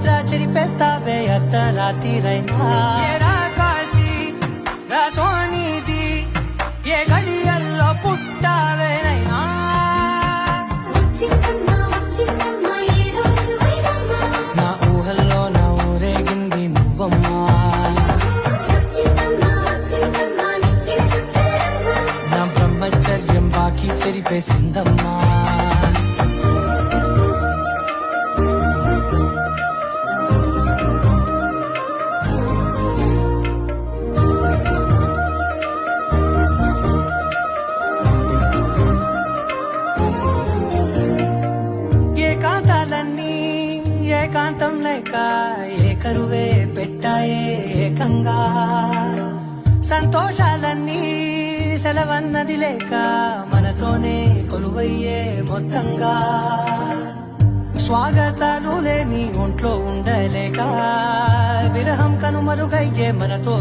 నిద్ర చెరిపేస్తావే అర్ధరాత్రిరైనా ఏడా కాశీ రాసోనిది ఏ గడియల్లో పుట్టావేనైనా నా ఊహల్లో నా ఊరేగింది నువ్వమ్మా నా బ్రహ్మచర్యం బాకీ చెరిపేసిందమ్మా ఏకాంతం లేక ఏకరువే పెట్టాయే ఏకంగా సంతోషాలన్నీ సెలవన్నది లేక మనతోనే కొలువయ్యే మొత్తంగా స్వాగతాలు లేని ఒంట్లో ఉండలేక విరహం కనుమరుగయ్యే మనతో